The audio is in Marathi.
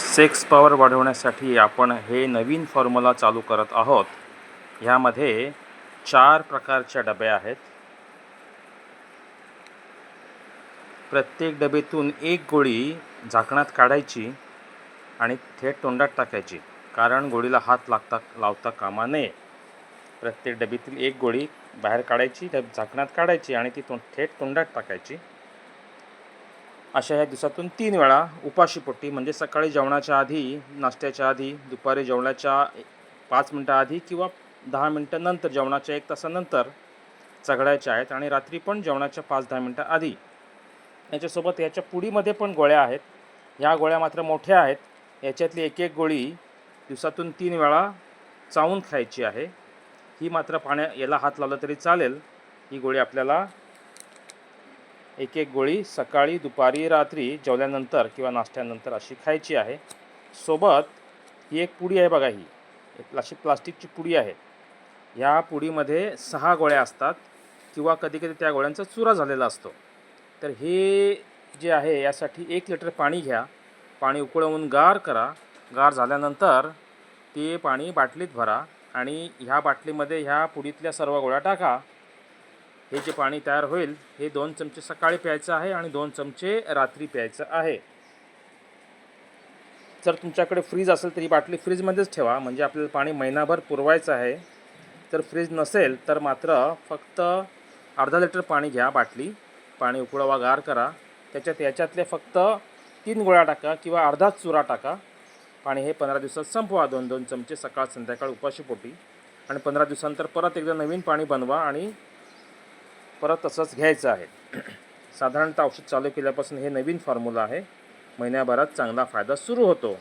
सेक्स पॉवर वाढवण्यासाठी आपण हे नवीन फॉर्म्युला चालू करत आहोत. ह्यामध्ये 4 प्रकारच्या डब्या आहेत. प्रत्येक डबेतून एक गोळी झाकणात काढायची आणि थेट तोंडात टाकायची, कारण गोळीला हात लावता कामा नये. प्रत्येक डबीतील एक गोळी बाहेर काढायची, झाकणात काढायची आणि ती थेट तोंडात टाकायची. अशा ह्या दिवसातून 3 वेळा उपाशीपोटी, म्हणजे सकाळी जेवणाच्या आधी, नाश्त्याच्या आधी, दुपारी जेवणाच्या 5 मिनटं आधी किंवा 10 मिनटं नंतर, जेवणाच्या 1 तासानंतर चघळायच्या आहेत आणि रात्री पण जेवणाच्या 5-10 मिनटं आधी. याच्यासोबत याच्या पुडीमध्ये पण गोळ्या आहेत. ह्या गोळ्या मात्र मोठ्या आहेत. याच्यातली एक एक गोळी दिवसातून 3 वेळा चावून खायची आहे. ही मात्र याला हात लावला तरी चालेल. ही गोळी आपल्याला एक एक गोळी सकाळी, दुपारी, रात्री जेवल्यानंतर किंवा नाश्त्यानंतर अशी खायची आहे. सोबत ही एक पुडी आहे बघा, ही अशी प्लास्टिकची पुडी आहे. ह्या पुडीमध्ये 6 गोळ्या असतात किंवा कधीकधी त्या गोळ्यांचा चुरा झालेला असतो. तर हे जे आहे, यासाठी 1 लिटर पाणी घ्या. पाणी उकळवून गार करा. गार झाल्यानंतर ते पाणी बाटलीत भरा आणि ह्या बाटलीमध्ये ह्या पुडीतल्या सर्व गोळ्या टाका. हे जे पाणी तयार होईल, हे 2 चमचे सकाळी प्यायचं आहे आणि 2 चमचे रात्री प्यायचं आहे. जर तुमच्याकडे फ्रीज असेल तर ही बाटली फ्रीजमध्येच ठेवा, म्हणजे आपल्याला पाणी महिनाभर पुरवायचं आहे. जर फ्रीज नसेल तर मात्र फक्त अर्धा लिटर पाणी घ्या बाटली. पाणी उकळवा, गार करा. याच्यातले फक्त 3 गोळ्या टाका किंवा अर्धाच चुरा टाका. पाणी हे 15 दिवसात संपवा, 2-2 चमचे सकाळ संध्याकाळ उपाशीपोटी. आणि 15 दिवसानंतर परत एकदा नवीन पाणी बनवा आणि परत तसंच घ्यायचं आहे. साधारणतः औषध चालू केल्यापासून हे नवीन फॉर्म्युला आहे. महिन्याभरात चांगला फायदा सुरू होतो.